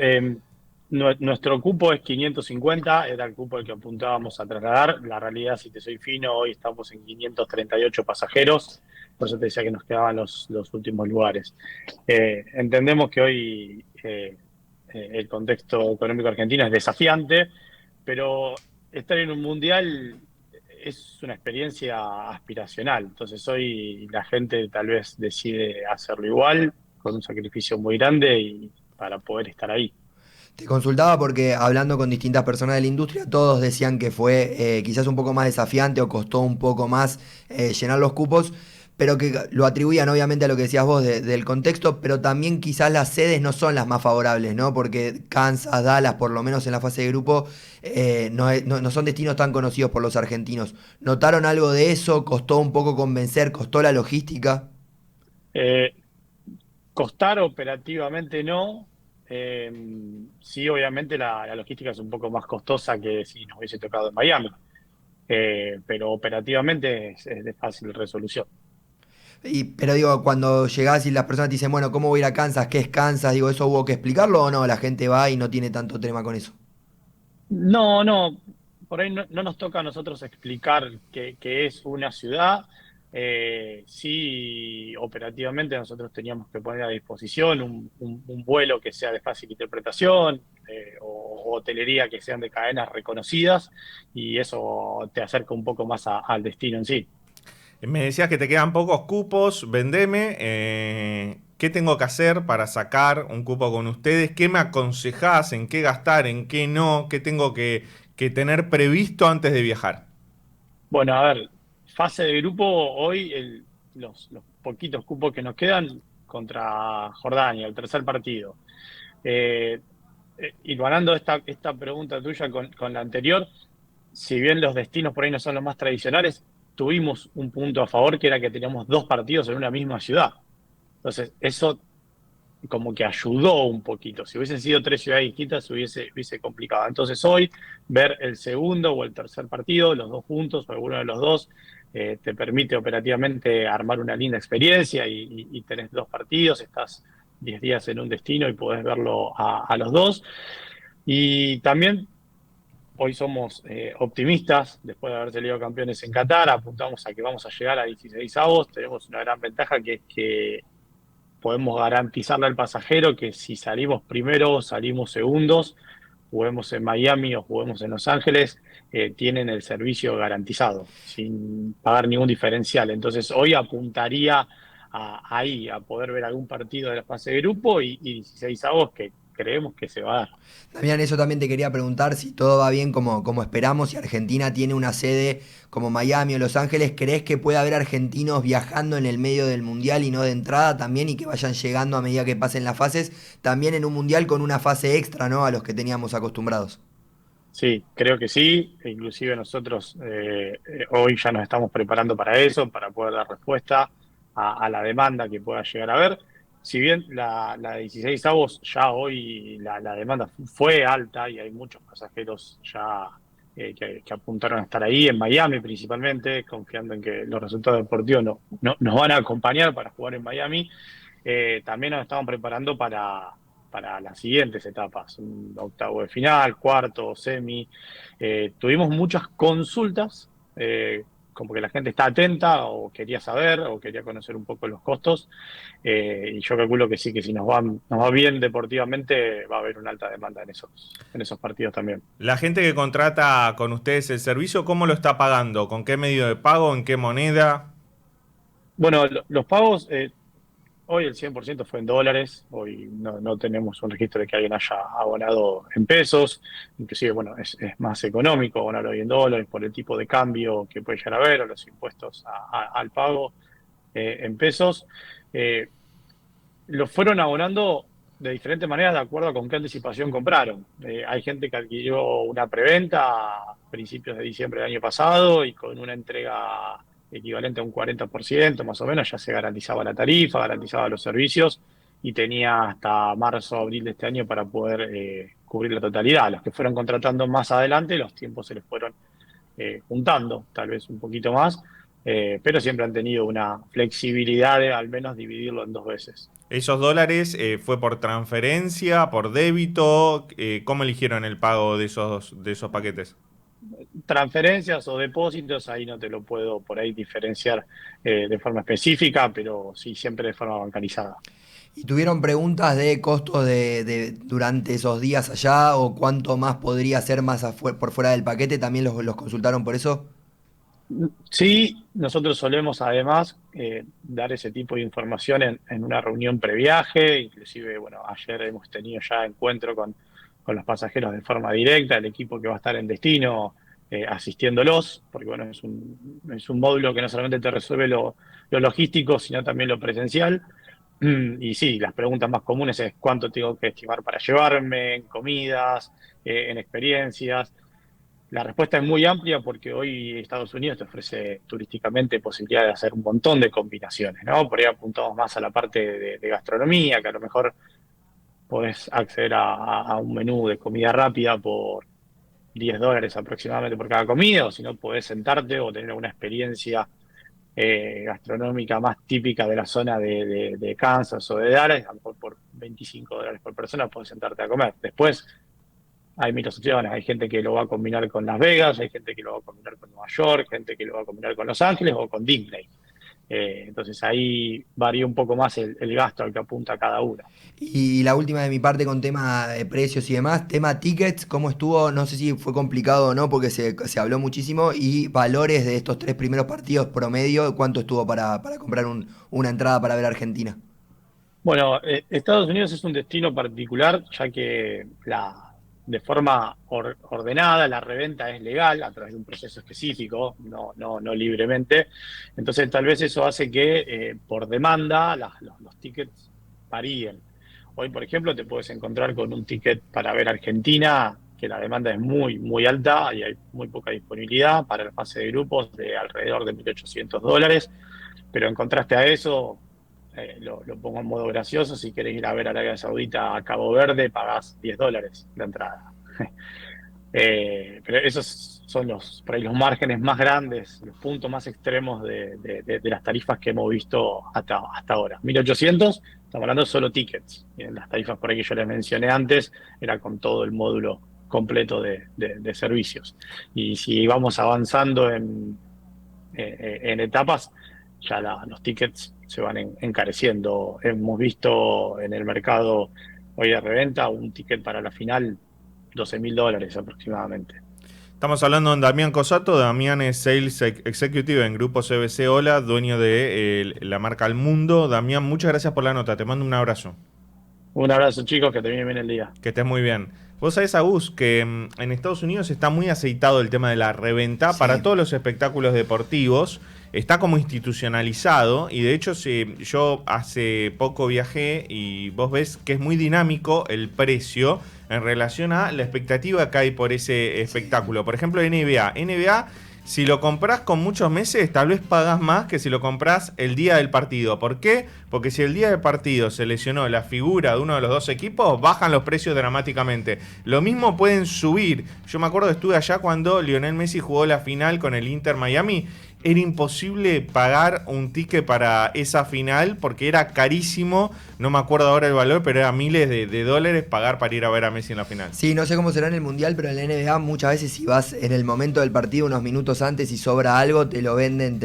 nuestro cupo es 550, era el cupo al que apuntábamos a trasladar. La realidad, si te soy fino, hoy estamos en 538 pasajeros. Por eso te decía que nos quedaban los últimos lugares. Entendemos que hoy el contexto económico argentino es desafiante, pero estar en un mundial es una experiencia aspiracional. Entonces hoy la gente tal vez decide hacerlo igual, con un sacrificio muy grande y para poder estar ahí. Te consultaba porque hablando con distintas personas de la industria, todos decían que fue quizás un poco más desafiante o costó un poco más llenar los cupos. pero que lo atribuían obviamente a lo que decías vos del contexto, pero también quizás las sedes no son las más favorables, ¿no? Porque Kansas, Dallas, por lo menos en la fase de grupo, no son destinos tan conocidos por los argentinos. ¿Notaron algo de eso? ¿Costó un poco convencer? ¿Costó la logística? Costar operativamente no. Sí, obviamente la logística es un poco más costosa que si nos hubiese tocado en Miami. Pero operativamente es de fácil resolución. Pero digo, cuando llegás y las personas te dicen, bueno, ¿cómo voy a ir a Kansas? ¿Qué es Kansas? Digo, ¿eso hubo que explicarlo o no? La gente va y no tiene tanto tema con eso. No, por ahí no nos toca a nosotros explicar qué es una ciudad. Sí, operativamente nosotros teníamos que poner a disposición un vuelo que sea de fácil interpretación, o hotelería que sean de cadenas reconocidas, y eso te acerca un poco más al destino en sí. Me decías que te quedan pocos cupos, vendeme. ¿Qué tengo que hacer para sacar un cupo con ustedes? ¿Qué me aconsejás? ¿En qué gastar? ¿En qué no? ¿Qué tengo que tener previsto antes de viajar? Bueno, a ver, fase de grupo, hoy los poquitos cupos que nos quedan contra Jordania, el tercer partido. Igualando esta pregunta tuya con la anterior, si bien los destinos por ahí no son los más tradicionales, tuvimos un punto a favor, que era que teníamos 2 partidos en una misma ciudad. Entonces, eso como que ayudó un poquito. Si hubiesen sido 3 ciudades distintas, hubiese complicado. Entonces, hoy, ver el segundo o el tercer partido, los dos juntos o alguno de los dos, te permite operativamente armar una linda experiencia, y tenés 2 partidos, estás 10 días en un destino y podés verlo a los dos. Y también hoy somos optimistas, después de haber salido campeones en Qatar, apuntamos a que vamos a llegar a 16avos, tenemos una gran ventaja que es que podemos garantizarle al pasajero que si salimos primero o salimos segundos, juguemos en Miami o juguemos en Los Ángeles, tienen el servicio garantizado, sin pagar ningún diferencial. Entonces hoy apuntaría ahí a poder ver algún partido de la fase de grupo y 16avos que creemos que se va a dar. Damián, eso también te quería preguntar si todo va bien como esperamos, si Argentina tiene una sede como Miami o Los Ángeles. ¿Crees que puede haber argentinos viajando en el medio del Mundial y no de entrada también, y que vayan llegando a medida que pasen las fases, también en un Mundial con una fase extra, ¿no?, a los que teníamos acostumbrados? Sí, creo que sí. Inclusive nosotros hoy ya nos estamos preparando para eso, para poder dar respuesta a la demanda que pueda llegar a haber. Si bien la de 16avos ya hoy la demanda fue alta y hay muchos pasajeros ya que apuntaron a estar ahí, en Miami principalmente, confiando en que los resultados deportivos nos van a acompañar para jugar en Miami, también nos estamos preparando para las siguientes etapas, un octavo de final, cuarto, semi. Tuvimos muchas consultas, como que la gente está atenta o quería saber o quería conocer un poco los costos, y yo calculo que sí, que si nos va bien deportivamente va a haber una alta demanda en esos partidos también. La gente que contrata con ustedes el servicio, ¿cómo lo está pagando? ¿Con qué medio de pago? ¿En qué moneda? Bueno, los pagos, hoy el 100% fue en dólares. Hoy no tenemos un registro de que alguien haya abonado en pesos. Inclusive, bueno, es más económico abonar hoy en dólares por el tipo de cambio que puede llegar a haber, o los impuestos al pago en pesos. Lo fueron abonando de diferentes maneras de acuerdo a con qué anticipación compraron. Hay gente que adquirió una preventa a principios de diciembre del año pasado y con una entrega equivalente a un 40% más o menos ya se garantizaba la tarifa, garantizaba los servicios y tenía hasta marzo o abril de este año para poder cubrir la totalidad. Los que fueron contratando más adelante, los tiempos se les fueron juntando, tal vez un poquito más, pero siempre han tenido una flexibilidad de al menos dividirlo en 2 veces. ¿Esos dólares fue por transferencia, por débito? ¿Cómo eligieron el pago de esos paquetes? Transferencias o depósitos, ahí no te lo puedo por ahí diferenciar de forma específica, pero sí siempre de forma bancarizada. ¿Y tuvieron preguntas de costos durante esos días allá, o cuánto más podría ser más por fuera del paquete? ¿También los consultaron por eso? Sí, nosotros solemos además dar ese tipo de información en una reunión previaje. Inclusive, bueno, ayer hemos tenido ya encuentro con los pasajeros de forma directa, el equipo que va a estar en destino asistiéndolos, porque bueno, es un módulo que no solamente te resuelve lo logístico, sino también lo presencial. Y sí, las preguntas más comunes es cuánto tengo que estimar para llevarme, en comidas, en experiencias. La respuesta es muy amplia porque hoy Estados Unidos te ofrece turísticamente posibilidad de hacer un montón de combinaciones, ¿no? Por ahí apuntamos más a la parte de gastronomía, que a lo mejor podés acceder a un menú de comida rápida por $10 aproximadamente por cada comida, o si no podés sentarte o tener una experiencia gastronómica más típica de la zona de Kansas o de Dallas, a lo mejor por $25 por persona podés sentarte a comer. Después hay muchas opciones, hay gente que lo va a combinar con Las Vegas, hay gente que lo va a combinar con Nueva York, gente que lo va a combinar con Los Ángeles o con Disney. Entonces ahí varía un poco más el gasto al que apunta cada uno. Y la última de mi parte con tema de precios y demás, tema tickets, ¿cómo estuvo? No sé si fue complicado o no, porque se habló muchísimo. Y valores de estos 3 primeros partidos promedio, ¿cuánto estuvo para comprar una entrada para ver a Argentina? Bueno, Estados Unidos es un destino particular, ya que de forma ordenada, la reventa es legal a través de un proceso específico, no libremente. Entonces, tal vez eso hace que por demanda los tickets varíen. Hoy, por ejemplo, te puedes encontrar con un ticket para ver Argentina, que la demanda es muy, muy alta y hay muy poca disponibilidad para la fase de grupos de alrededor de $1.800. Pero en contraste a eso, lo pongo en modo gracioso, si querés ir a ver a Arabia Saudita a Cabo Verde, pagás $10 la entrada. Pero esos son por ahí los márgenes más grandes, los puntos más extremos de las tarifas que hemos visto hasta ahora. 1.800, estamos hablando solo tickets. En las tarifas por ahí que yo les mencioné antes, era con todo el módulo completo de servicios. Y si vamos avanzando en etapas, ya los tickets se van encareciendo. Hemos visto en el mercado hoy de reventa un ticket para la final $12.000 aproximadamente. Estamos hablando con Damián Cosato. Damián es Sales Executive en Grupo CBC Hola, dueño de la marca Al Mundo. Damián, muchas gracias por la nota. Te mando un abrazo. Un abrazo, chicos, que termine bien el día. Que estés muy bien. Vos sabés, Agus, que en Estados Unidos está muy aceitado el tema de la reventa para todos los espectáculos deportivos. Está como institucionalizado y de hecho yo hace poco viajé y vos ves que es muy dinámico el precio en relación a la expectativa que hay por ese espectáculo. Por ejemplo, NBA, si lo comprás con muchos meses, tal vez pagás más que si lo comprás el día del partido. ¿Por qué? Porque si el día del partido se lesionó la figura de uno de los dos equipos, bajan los precios dramáticamente. Lo mismo pueden subir. Yo me acuerdo que estuve allá cuando Lionel Messi jugó la final con el Inter Miami. Era imposible pagar un ticket para esa final porque era carísimo, no me acuerdo ahora el valor, pero era miles de dólares pagar para ir a ver a Messi en la final. Sí, no sé cómo será en el Mundial, pero en la NBA muchas veces si vas en el momento del partido unos minutos antes y sobra algo, te lo venden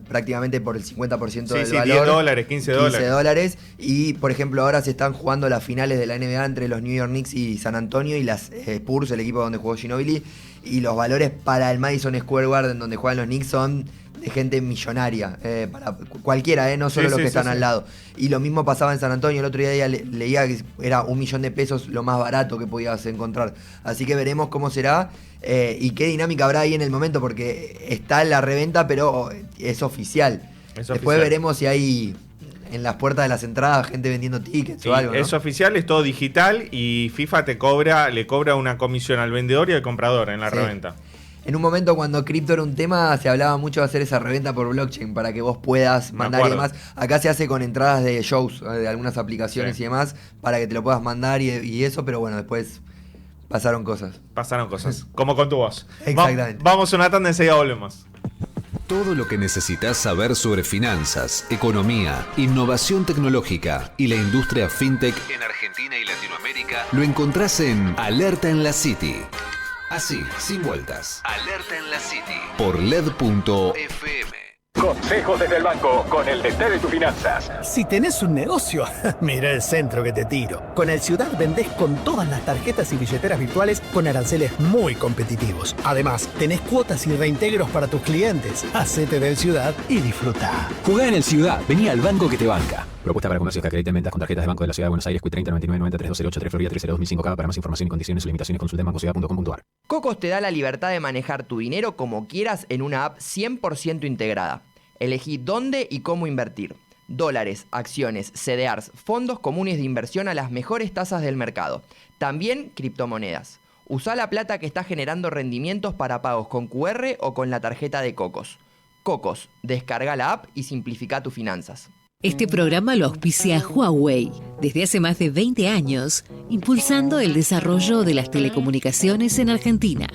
prácticamente por el 50% del valor. $10, $15. Y por ejemplo ahora se están jugando las finales de la NBA entre los New York Knicks y San Antonio y las Spurs, el equipo donde jugó Ginobili, y los valores para el Madison Square Garden donde juegan los Knicks son de gente millonaria, para cualquiera, no solo los que están al lado. Y lo mismo pasaba en San Antonio. El otro día leía que era $1.000.000 lo más barato que podías encontrar. Así que veremos cómo será y qué dinámica habrá ahí en el momento, porque está en la reventa, pero es oficial. Después veremos si hay en las puertas de las entradas gente vendiendo tickets o algo, ¿no? Es oficial, es todo digital y FIFA le cobra una comisión al vendedor y al comprador en la reventa. En un momento cuando cripto era un tema, se hablaba mucho de hacer esa reventa por blockchain para que vos puedas mandar y demás. Acá se hace con entradas de shows, de algunas aplicaciones y demás, para que te lo puedas mandar y eso, pero bueno, después pasaron cosas. Como con tu voz. Exactamente. Vamos a una tanda, enseguida volvemos. Todo lo que necesitas saber sobre finanzas, economía, innovación tecnológica y la industria fintech en Argentina y Latinoamérica lo encontrás en Alerta en la City. Así, sin vueltas. Alerta en la City. Por LED.fm. Consejos desde el banco con el DT de tus finanzas. Si tenés un negocio, mira el centro que te tiro. Con el Ciudad vendés con todas las tarjetas y billeteras virtuales con aranceles muy competitivos. Además, tenés cuotas y reintegros para tus clientes. Hacete del Ciudad y disfruta. Jugá en el Ciudad, vení al banco que te banca. Propuesta para comercios que acrediten ventas con tarjetas de Banco de la Ciudad de Buenos Aires, Q30 99 90 3208 3 Florida 302 2005K. Para más información y condiciones o limitaciones consulta en bancociudad.com.ar. Cocos te da la libertad de manejar tu dinero como quieras en una app 100% integrada. Elegí dónde y cómo invertir. Dólares, acciones, CDRs, fondos comunes de inversión a las mejores tasas del mercado. También criptomonedas. Usa la plata que está generando rendimientos para pagos con QR o con la tarjeta de Cocos. Cocos, descarga la app y simplifica tus finanzas. Este programa lo auspicia Huawei, desde hace más de 20 años, impulsando el desarrollo de las telecomunicaciones en Argentina.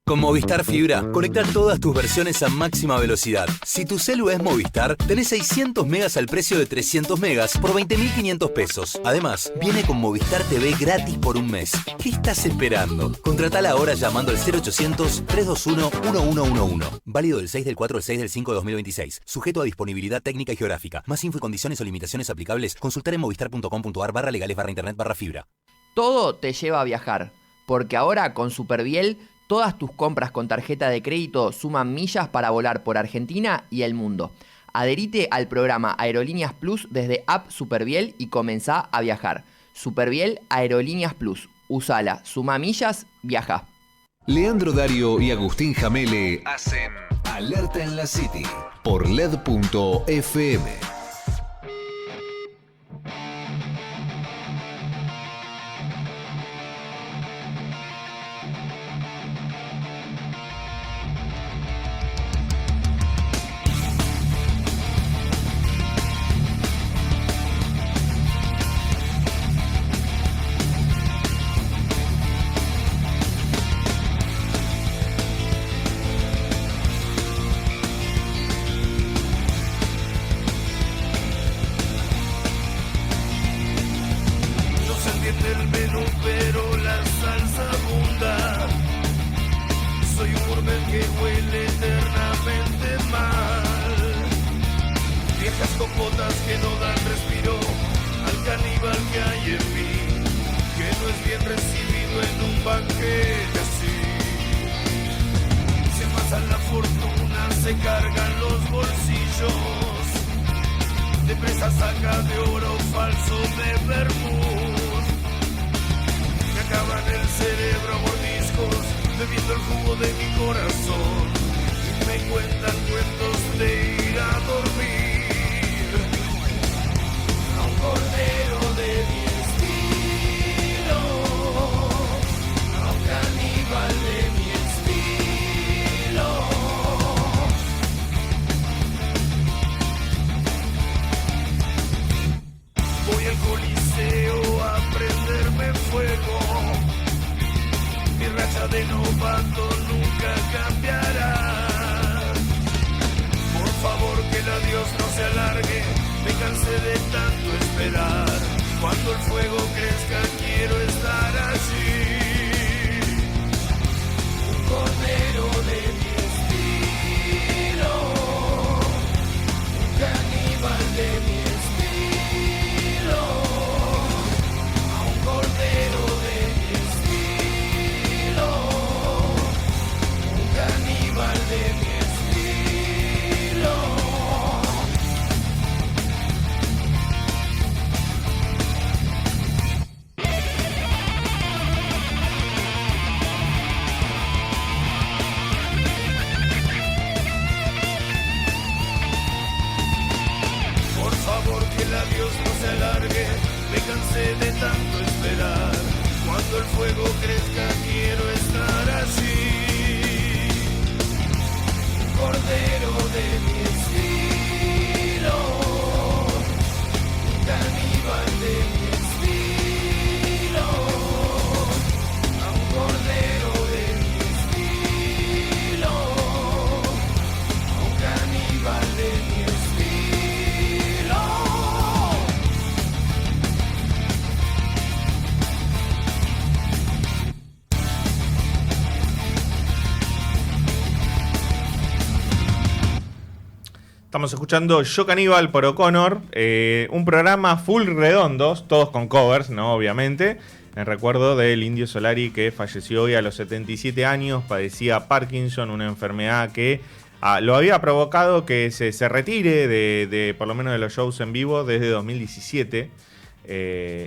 Con Movistar Fibra, conecta todas tus versiones a máxima velocidad. Si tu celu es Movistar, tenés 600 megas al precio de 300 megas por 20.500 pesos. Además, viene con Movistar TV gratis por un mes. ¿Qué estás esperando? Contratala ahora llamando al 0800-321-1111. Válido del 6 del 4 al 6 del 5 de 2026. Sujeto a disponibilidad técnica y geográfica. Más info y condiciones o limitaciones aplicables, consultar en movistar.com.ar/legales/internet/fibra. Todo te lleva a viajar, porque ahora con Superviel todas tus compras con tarjeta de crédito suman millas para volar por Argentina y el mundo. Adherite al programa Aerolíneas Plus desde App Superviel y comenzá a viajar. Superviel Aerolíneas Plus. Usala, suma millas, viaja. Leandro Dario y Agustín Jamele hacen Alerta en la City por LED.fm. Estamos escuchando Yo Caníbal por O'Connor, un programa full redondos, todos con covers, ¿no? Obviamente, en recuerdo del Indio Solari que falleció hoy a los 77 años, padecía Parkinson, una enfermedad que lo había provocado que se retire de por lo menos de los shows en vivo desde 2017.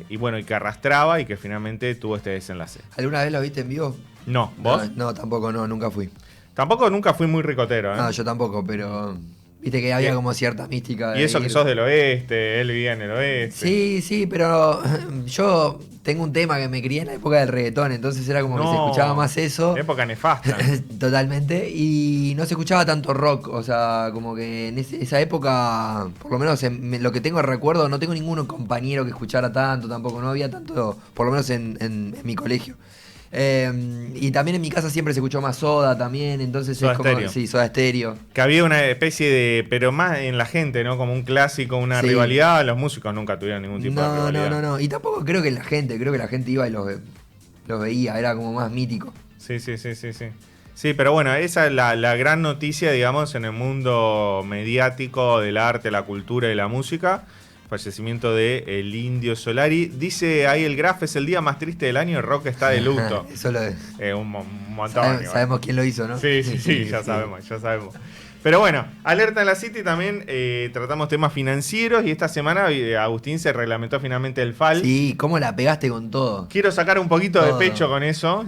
Y bueno, y que arrastraba y que finalmente tuvo este desenlace. ¿Alguna vez lo viste en vivo? No, ¿vos? No, tampoco, nunca fui. Tampoco nunca fui muy ricotero, ¿eh? No, yo tampoco, pero viste que había como cierta mística. Y eso que sos del oeste, él vivía en el oeste. Sí, pero yo tengo un tema que me crié en la época del reggaetón, entonces era como que se escuchaba más eso. Época nefasta. Totalmente, y no se escuchaba tanto rock, o sea, como que en esa época, por lo menos lo que tengo recuerdo, no tengo ningún compañero que escuchara tanto, tampoco, no había tanto, por lo menos en mi colegio. Y también en mi casa siempre se escuchó más Soda también, entonces Soda es como Stereo. sí, Soda Stereo. Que había una especie de, pero más en la gente, ¿no? Como un clásico, una rivalidad. Los músicos nunca tuvieron ningún tipo de rivalidad. No. Y tampoco creo que la gente iba y los veía, era como más mítico. Sí. Sí, pero bueno, esa es la gran noticia, digamos, en el mundo mediático del arte, la cultura y la música. Fallecimiento de el Indio Solari. Dice ahí el Graf, es el día más triste del año, el rock está de luto. Eso lo es. Un montón. Sabemos quién lo hizo, ¿no? Sí, ya sabemos. Pero bueno, Alerta en la City también tratamos temas financieros y esta semana Agustín se reglamentó finalmente el FAL. Sí, ¿cómo la pegaste con todo? Quiero sacar un poquito de pecho con eso.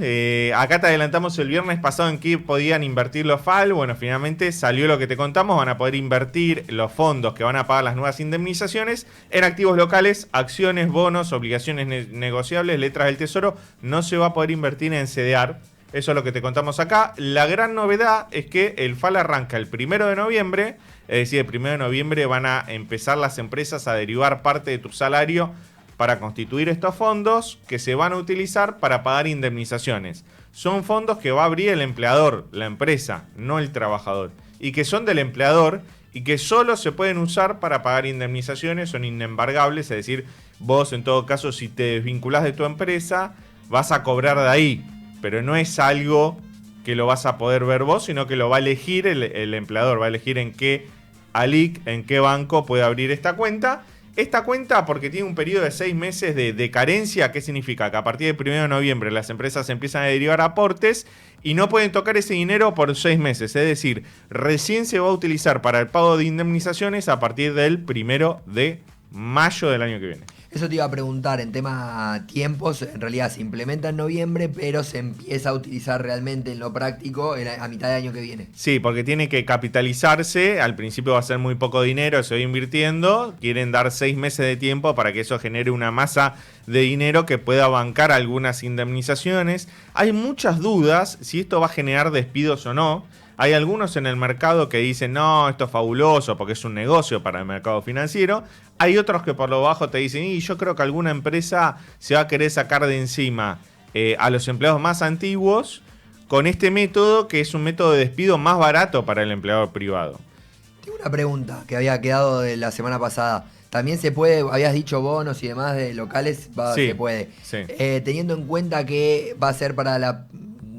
Acá te adelantamos el viernes pasado en qué podían invertir los FAL. Bueno, finalmente salió lo que te contamos. Van a poder invertir los fondos que van a pagar las nuevas indemnizaciones en activos locales, acciones, bonos, obligaciones negociables, letras del tesoro. No se va a poder invertir en CDR. Eso es lo que te contamos acá. La gran novedad es que el FAL arranca el 1 de noviembre. Es decir, el 1 de noviembre van a empezar las empresas a derivar parte de tu salario para constituir estos fondos que se van a utilizar para pagar indemnizaciones. Son fondos que va a abrir el empleador, la empresa, no el trabajador. Y que son del empleador y que solo se pueden usar para pagar indemnizaciones, son inembargables. Es decir, vos en todo caso, si te desvinculás de tu empresa, vas a cobrar de ahí. Pero no es algo que lo vas a poder ver vos, sino que lo va a elegir el empleador, va a elegir en qué ALIC, en qué banco puede abrir esta cuenta. Esta cuenta, porque tiene un periodo de 6 meses de carencia, ¿qué significa? Que a partir del 1 de noviembre las empresas empiezan a derivar aportes y no pueden tocar ese dinero por 6 meses. Es decir, recién se va a utilizar para el pago de indemnizaciones a partir del 1 de mayo del año que viene. Eso te iba a preguntar, en tema tiempos, en realidad se implementa en noviembre, pero se empieza a utilizar realmente en lo práctico a mitad de año que viene. Sí, porque tiene que capitalizarse, al principio va a ser muy poco dinero, se va invirtiendo, quieren dar 6 meses de tiempo para que eso genere una masa de dinero que pueda bancar algunas indemnizaciones. Hay muchas dudas si esto va a generar despidos o no. Hay algunos en el mercado que dicen, no, esto es fabuloso porque es un negocio para el mercado financiero. Hay otros que por lo bajo te dicen, y yo creo que alguna empresa se va a querer sacar de encima a los empleados más antiguos con este método, que es un método de despido más barato para el empleador privado. Tengo una pregunta que había quedado de la semana pasada. También se puede, habías dicho bonos y demás de locales, Sí, se puede. sí. Teniendo en cuenta que va a ser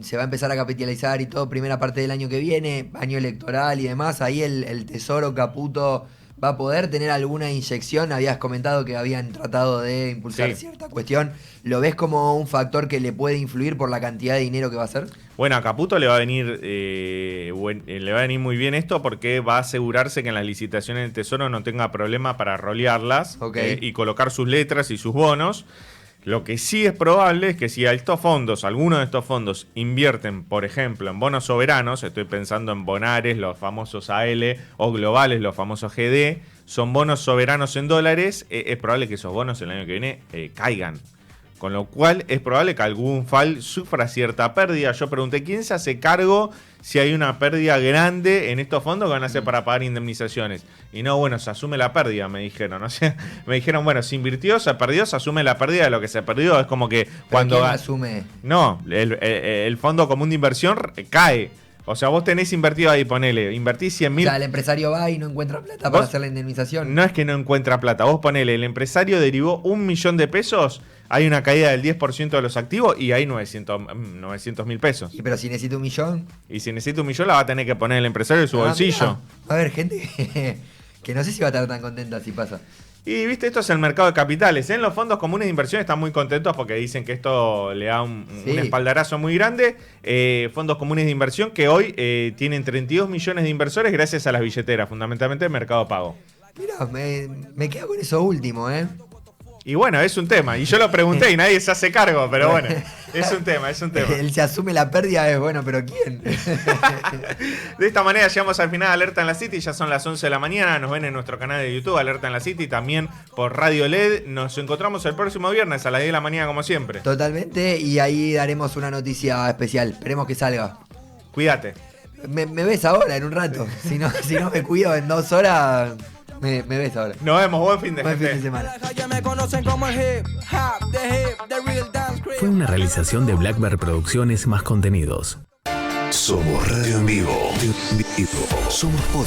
se va a empezar a capitalizar y todo primera parte del año que viene, año electoral y demás, ahí el Tesoro Caputo va a poder tener alguna inyección. Habías comentado que habían tratado de impulsar cierta cuestión. ¿Lo ves como un factor que le puede influir por la cantidad de dinero que va a hacer? Bueno, a Caputo le va a venir muy bien esto porque va a asegurarse que en las licitaciones del Tesoro no tenga problema para rolearlas y colocar sus letras y sus bonos. Lo que sí es probable es que si algunos de estos fondos invierten, por ejemplo, en bonos soberanos, estoy pensando en Bonares, los famosos AL, o globales, los famosos GD, son bonos soberanos en dólares, es probable que esos bonos el año que viene caigan. Con lo cual es probable que algún FAL sufra cierta pérdida. Yo pregunté, ¿quién se hace cargo si hay una pérdida grande en estos fondos que van a hacer para pagar indemnizaciones? Y no, bueno, se asume la pérdida, me dijeron. O sea, me dijeron, bueno, se invirtió, se perdió, se asume la pérdida de lo que se perdió. Es como que cuando... ¿Quién asume? No, el Fondo Común de Inversión cae. O sea, vos tenés invertido ahí, ponele, invertís 100.000... O sea, el empresario va y no encuentra plata para hacer la indemnización. No es que no encuentra plata. Vos ponele, el empresario derivó 1 millón de pesos, hay una caída del 10% de los activos y hay 900.000 pesos. ¿Y pero si necesita 1 millón? Y si necesita 1 millón la va a tener que poner el empresario en su bolsillo. Mira. Va a haber gente que no sé si va a estar tan contenta si pasa. Y viste, esto es el mercado de capitales. En los fondos comunes de inversión están muy contentos porque dicen que esto le da un espaldarazo muy grande. Fondos comunes de inversión que hoy tienen 32 millones de inversores gracias a las billeteras, fundamentalmente el Mercado Pago. Mirá, me quedo con eso último, Y bueno, es un tema. Y yo lo pregunté y nadie se hace cargo, pero bueno, es un tema. Él se asume la pérdida, es bueno, pero ¿quién? De esta manera llegamos al final de Alerta en la City, ya son las 11 de la mañana, nos ven en nuestro canal de YouTube, Alerta en la City, también por Radio LED. Nos encontramos el próximo viernes a las 10 de la mañana como siempre. Totalmente, y ahí daremos una noticia especial, esperemos que salga. Cuídate. Me ves ahora, en un rato. Si no me cuido en 2 horas... Me ves ahora. Nos vemos, buen fin de semana. Fue una realización de Black Bear Producciones más contenidos. Somos Radio en Vivo. Somos podcast.